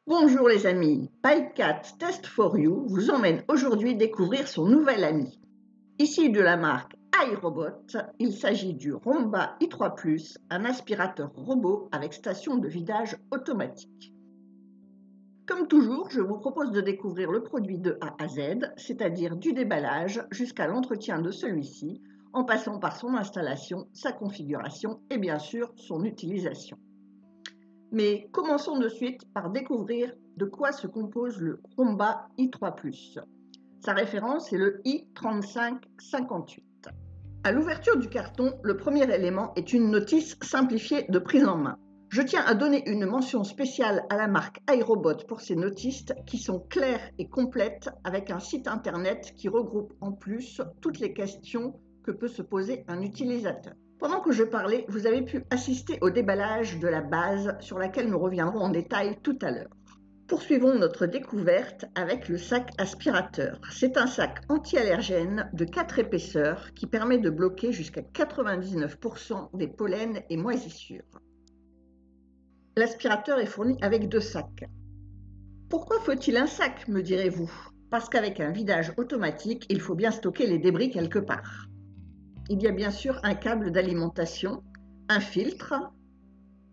Bonjour les amis, PyCat Test for You vous emmène aujourd'hui découvrir son nouvel ami. Issu de la marque iRobot, il s'agit du Roomba i3+, un aspirateur robot avec station de vidage automatique. Comme toujours, je vous propose de découvrir le produit de A à Z, c'est-à-dire du déballage jusqu'à l'entretien de celui-ci, en passant par son installation, sa configuration et bien sûr son utilisation. Mais commençons de suite par découvrir de quoi se compose le Roomba i3+. Sa référence est le i3558. À l'ouverture du carton, le premier élément est une notice simplifiée de prise en main. Je tiens à donner une mention spéciale à la marque iRobot pour ses notices qui sont claires et complètes avec un site internet qui regroupe en plus toutes les questions que peut se poser un utilisateur. Pendant que je parlais, vous avez pu assister au déballage de la base sur laquelle nous reviendrons en détail tout à l'heure. Poursuivons notre découverte avec le sac aspirateur. C'est un sac anti-allergène de 4 épaisseurs qui permet de bloquer jusqu'à 99% des pollens et moisissures. L'aspirateur est fourni avec 2 sacs. Pourquoi faut-il un sac, me direz-vous? Parce qu'avec un vidage automatique, il faut bien stocker les débris quelque part. Il y a bien sûr un câble d'alimentation, un filtre,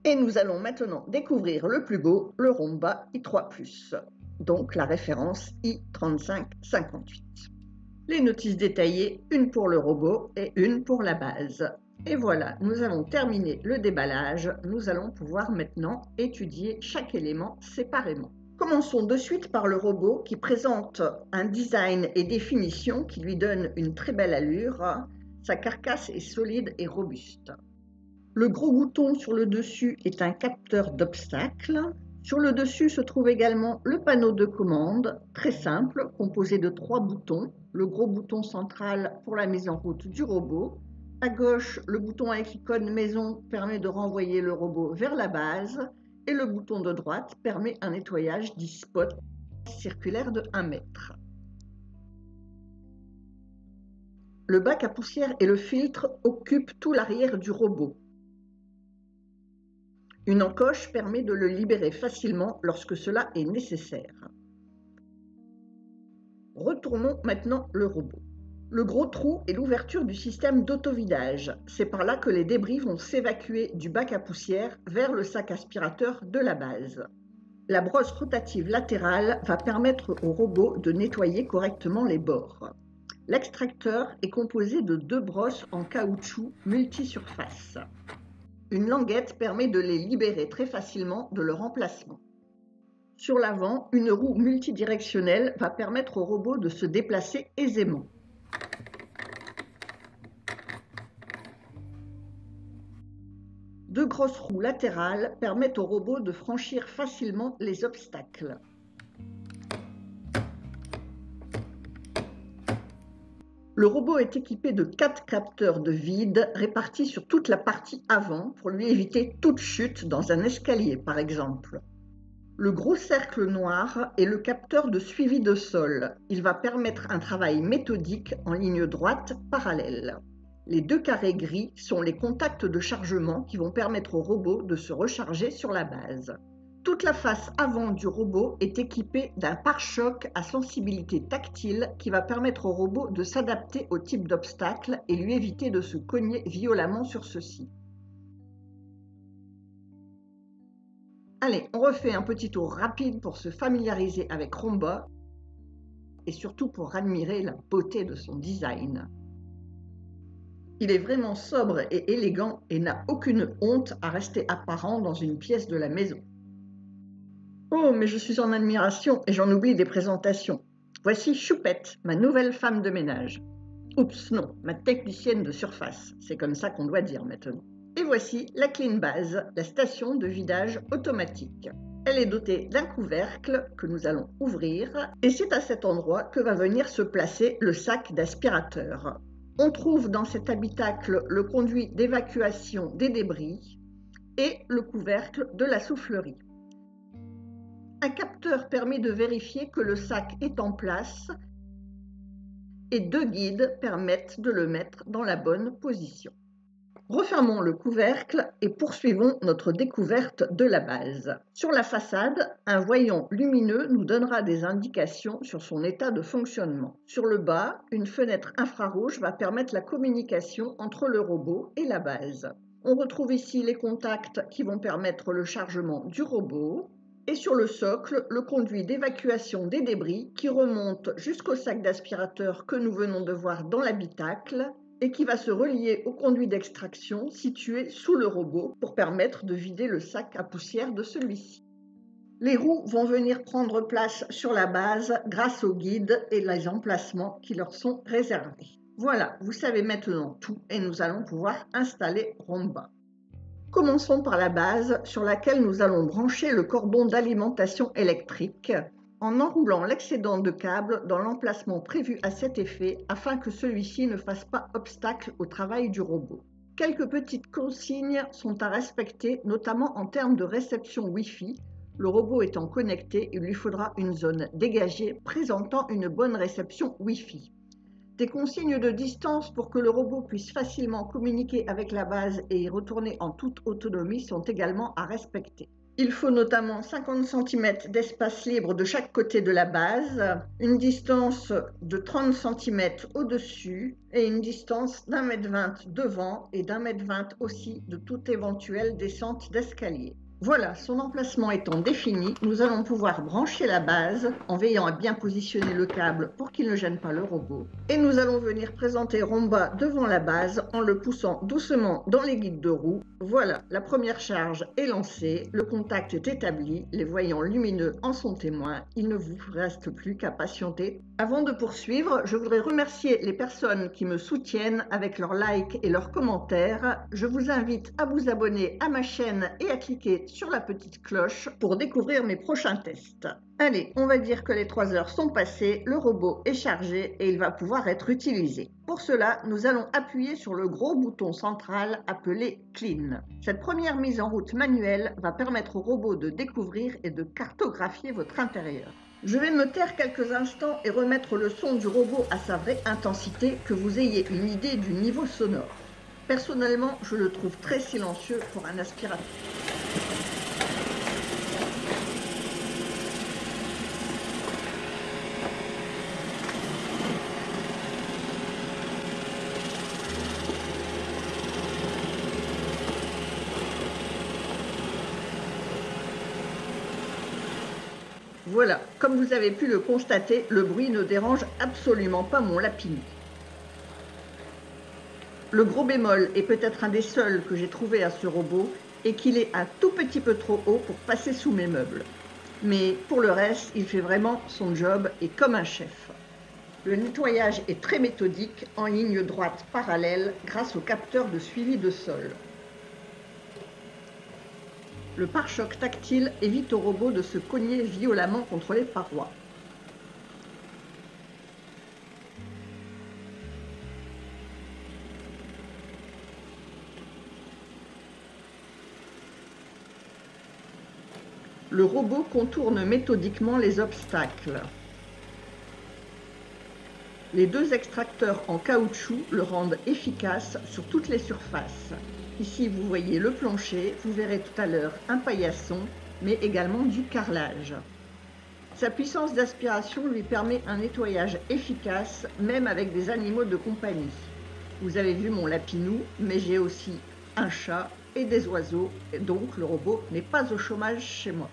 et nous allons maintenant découvrir le plus beau, le Roomba i3+, donc la référence i3558. Les notices détaillées, une pour le robot et une pour la base. Et voilà, nous avons terminé le déballage, nous allons pouvoir maintenant étudier chaque élément séparément. Commençons de suite par le robot qui présente un design et définition qui lui donne une très belle allure. Sa carcasse est solide et robuste. Le gros bouton sur le dessus est un capteur d'obstacles. Sur le dessus se trouve également le panneau de commande, très simple, composé de 3 boutons. Le gros bouton central pour la mise en route du robot. À gauche, le bouton avec l'icône maison permet de renvoyer le robot vers la base. Et le bouton de droite permet un nettoyage d'e-spot circulaire de 1 mètre. Le bac à poussière et le filtre occupent tout l'arrière du robot. Une encoche permet de le libérer facilement lorsque cela est nécessaire. Retournons maintenant le robot. Le gros trou est l'ouverture du système d'autovidage. C'est par là que les débris vont s'évacuer du bac à poussière vers le sac aspirateur de la base. La brosse rotative latérale va permettre au robot de nettoyer correctement les bords. L'extracteur est composé de 2 brosses en caoutchouc multisurface. Une languette permet de les libérer très facilement de leur emplacement. Sur l'avant, une roue multidirectionnelle va permettre au robot de se déplacer aisément. Deux grosses roues latérales permettent au robot de franchir facilement les obstacles. Le robot est équipé de 4 capteurs de vide répartis sur toute la partie avant pour lui éviter toute chute dans un escalier par exemple. Le gros cercle noir est le capteur de suivi de sol. Il va permettre un travail méthodique en ligne droite parallèle. Les 2 carrés gris sont les contacts de chargement qui vont permettre au robot de se recharger sur la base. Toute la face avant du robot est équipée d'un pare-choc à sensibilité tactile qui va permettre au robot de s'adapter au type d'obstacle et lui éviter de se cogner violemment sur ceux-ci. Allez, on refait un petit tour rapide pour se familiariser avec Roomba et surtout pour admirer la beauté de son design. Il est vraiment sobre et élégant et n'a aucune honte à rester apparent dans une pièce de la maison. Oh, mais je suis en admiration et j'en oublie des présentations. Voici Choupette, ma nouvelle femme de ménage. Oups, non, ma technicienne de surface. C'est comme ça qu'on doit dire maintenant. Et voici la Clean Base, la station de vidage automatique. Elle est dotée d'un couvercle que nous allons ouvrir et c'est à cet endroit que va venir se placer le sac d'aspirateur. On trouve dans cet habitacle le conduit d'évacuation des débris et le couvercle de la soufflerie. Un capteur permet de vérifier que le sac est en place et 2 guides permettent de le mettre dans la bonne position. Refermons le couvercle et poursuivons notre découverte de la base. Sur la façade, un voyant lumineux nous donnera des indications sur son état de fonctionnement. Sur le bas, une fenêtre infrarouge va permettre la communication entre le robot et la base. On retrouve ici les contacts qui vont permettre le chargement du robot. Et sur le socle, le conduit d'évacuation des débris qui remonte jusqu'au sac d'aspirateur que nous venons de voir dans l'habitacle et qui va se relier au conduit d'extraction situé sous le robot pour permettre de vider le sac à poussière de celui-ci. Les roues vont venir prendre place sur la base grâce aux guides et les emplacements qui leur sont réservés. Voilà, vous savez maintenant tout et nous allons pouvoir installer Romba. Commençons par la base sur laquelle nous allons brancher le cordon d'alimentation électrique en enroulant l'excédent de câble dans l'emplacement prévu à cet effet afin que celui-ci ne fasse pas obstacle au travail du robot. Quelques petites consignes sont à respecter, notamment en termes de réception Wi-Fi. Le robot étant connecté, il lui faudra une zone dégagée présentant une bonne réception Wi-Fi. Des consignes de distance pour que le robot puisse facilement communiquer avec la base et y retourner en toute autonomie sont également à respecter. Il faut notamment 50 cm d'espace libre de chaque côté de la base, une distance de 30 cm au-dessus et une distance d'1,20 m devant et d'1,20 m aussi de toute éventuelle descente d'escalier. Voilà, son emplacement étant défini, nous allons pouvoir brancher la base en veillant à bien positionner le câble pour qu'il ne gêne pas le robot. Et nous allons venir présenter Romba devant la base en le poussant doucement dans les guides de roue. Voilà, la première charge est lancée, le contact est établi, les voyants lumineux en sont témoins, il ne vous reste plus qu'à patienter. Avant de poursuivre, je voudrais remercier les personnes qui me soutiennent avec leurs likes et leurs commentaires. Je vous invite à vous abonner à ma chaîne et à cliquer sur la petite cloche pour découvrir mes prochains tests. Allez, on va dire que les 3 heures sont passées, le robot est chargé et il va pouvoir être utilisé. Pour cela, nous allons appuyer sur le gros bouton central appelé Clean. Cette première mise en route manuelle va permettre au robot de découvrir et de cartographier votre intérieur. Je vais me taire quelques instants et remettre le son du robot à sa vraie intensité, que vous ayez une idée du niveau sonore. Personnellement, je le trouve très silencieux pour un aspirateur. Voilà, comme vous avez pu le constater, le bruit ne dérange absolument pas mon Lapini. Le gros bémol est peut-être un des seuls que j'ai trouvé à ce robot et qu'il est un tout petit peu trop haut pour passer sous mes meubles. Mais pour le reste, il fait vraiment son job et comme un chef. Le nettoyage est très méthodique, en ligne droite parallèle grâce au capteur de suivi de sol. Le pare-choc tactile évite au robot de se cogner violemment contre les parois. Le robot contourne méthodiquement les obstacles. Les 2 extracteurs en caoutchouc le rendent efficace sur toutes les surfaces. Ici, vous voyez le plancher, vous verrez tout à l'heure un paillasson, mais également du carrelage. Sa puissance d'aspiration lui permet un nettoyage efficace, même avec des animaux de compagnie. Vous avez vu mon lapinou, mais j'ai aussi un chat et des oiseaux, et donc le robot n'est pas au chômage chez moi.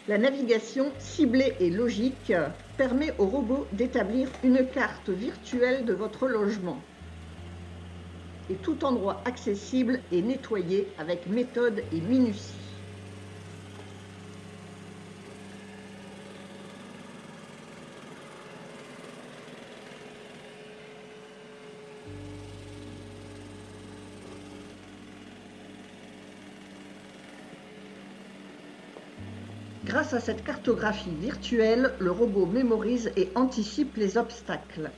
La navigation ciblée et logique permet au robot d'établir une carte virtuelle de votre logement. Et tout endroit accessible est nettoyé avec méthode et minutie. Grâce à cette cartographie virtuelle, le robot mémorise et anticipe les obstacles.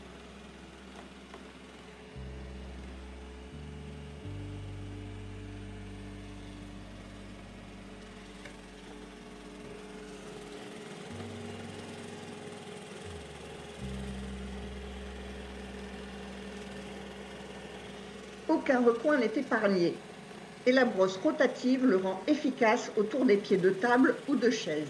aucun recoin n'est épargné. Et la brosse rotative le rend efficace autour des pieds de table ou de chaise.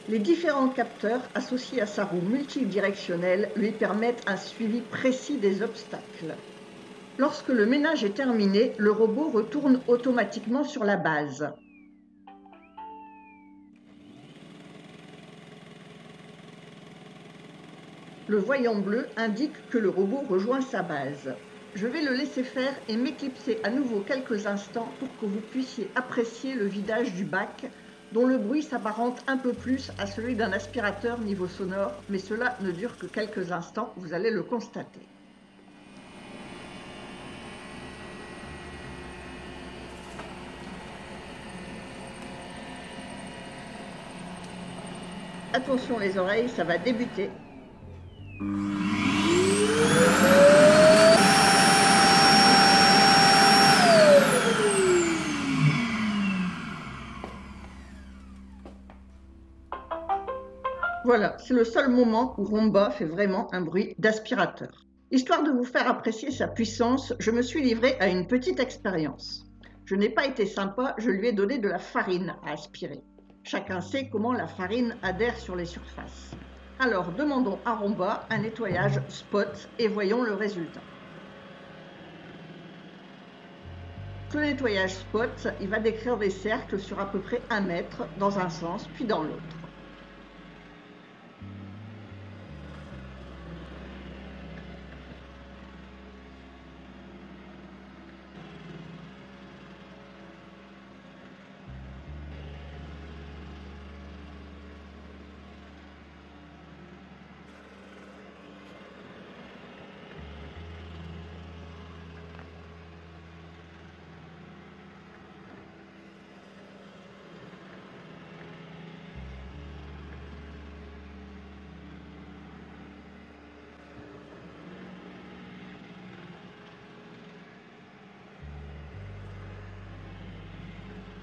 Les différents capteurs associés à sa roue multidirectionnelle lui permettent un suivi précis des obstacles. Lorsque le ménage est terminé, le robot retourne automatiquement sur la base. Le voyant bleu indique que le robot rejoint sa base. Je vais le laisser faire et m'éclipser à nouveau quelques instants pour que vous puissiez apprécier le vidage du bac, dont le bruit s'apparente un peu plus à celui d'un aspirateur niveau sonore, mais cela ne dure que quelques instants, vous allez le constater. Attention les oreilles, ça va débuter. Voilà, c'est le seul moment où Roomba fait vraiment un bruit d'aspirateur. Histoire de vous faire apprécier sa puissance, je me suis livrée à une petite expérience. Je n'ai pas été sympa, je lui ai donné de la farine à aspirer. Chacun sait comment la farine adhère sur les surfaces. Alors demandons à Roomba un nettoyage spot et voyons le résultat. Le nettoyage spot, il va décrire des cercles sur à peu près 1 mètre dans un sens puis dans l'autre.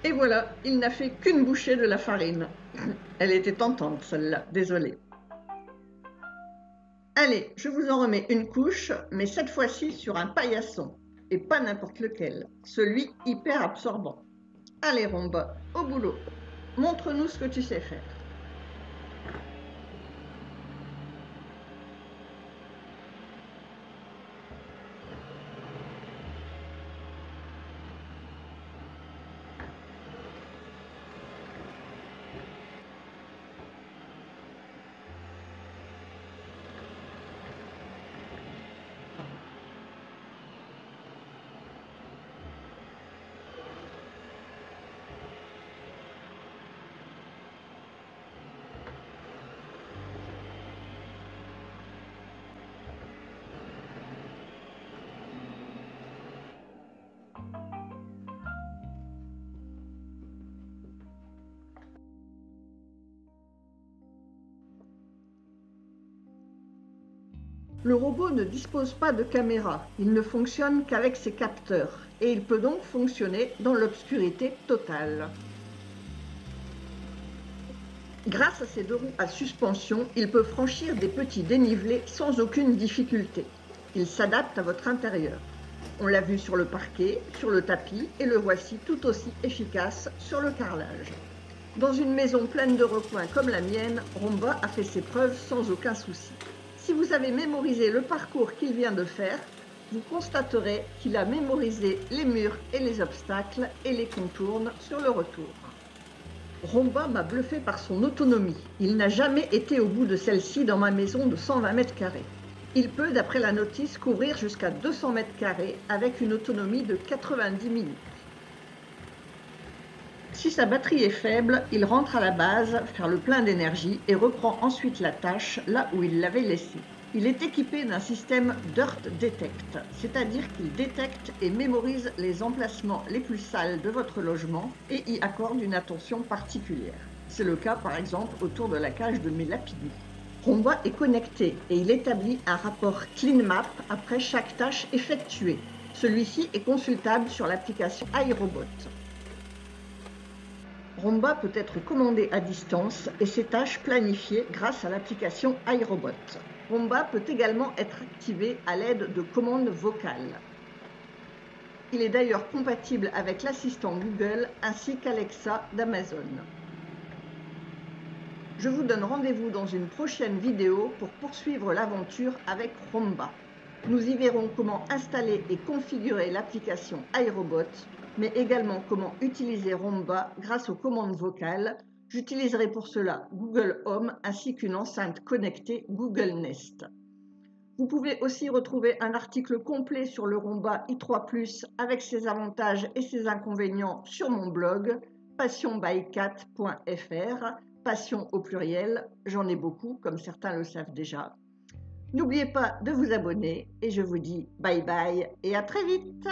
Et voilà, il n'a fait qu'une bouchée de la farine. Elle était tentante, celle-là, désolée. Allez, je vous en remets une couche, mais cette fois-ci sur un paillasson. Et pas n'importe lequel, celui hyper absorbant. Allez, Roomba, au boulot. Montre-nous ce que tu sais faire. Le robot ne dispose pas de caméra, il ne fonctionne qu'avec ses capteurs et il peut donc fonctionner dans l'obscurité totale. Grâce à ses 2 roues à suspension, il peut franchir des petits dénivelés sans aucune difficulté. Il s'adapte à votre intérieur. On l'a vu sur le parquet, sur le tapis et le voici tout aussi efficace sur le carrelage. Dans une maison pleine de recoins comme la mienne, Roomba a fait ses preuves sans aucun souci. Si vous avez mémorisé le parcours qu'il vient de faire, vous constaterez qu'il a mémorisé les murs et les obstacles et les contourne sur le retour. Roomba m'a bluffé par son autonomie. Il n'a jamais été au bout de celle-ci dans ma maison de 120 mètres carrés. Il peut, d'après la notice, couvrir jusqu'à 200 mètres carrés avec une autonomie de 90 minutes. Si sa batterie est faible, il rentre à la base, faire le plein d'énergie et reprend ensuite la tâche là où il l'avait laissée. Il est équipé d'un système Dirt Detect, c'est-à-dire qu'il détecte et mémorise les emplacements les plus sales de votre logement et y accorde une attention particulière. C'est le cas par exemple autour de la cage de mes lapidés. Roomba est connecté et il établit un rapport CleanMap après chaque tâche effectuée. Celui-ci est consultable sur l'application iRobot. Roomba peut être commandé à distance et ses tâches planifiées grâce à l'application iRobot. Roomba peut également être activé à l'aide de commandes vocales. Il est d'ailleurs compatible avec l'assistant Google ainsi qu'Alexa d'Amazon. Je vous donne rendez-vous dans une prochaine vidéo pour poursuivre l'aventure avec Roomba. Nous y verrons comment installer et configurer l'application iRobot, mais également comment utiliser Roomba grâce aux commandes vocales. J'utiliserai pour cela Google Home ainsi qu'une enceinte connectée Google Nest. Vous pouvez aussi retrouver un article complet sur le Roomba i3+, avec ses avantages et ses inconvénients sur mon blog passionbycat.fr. Passion au pluriel, j'en ai beaucoup, comme certains le savent déjà. N'oubliez pas de vous abonner et je vous dis bye bye et à très vite.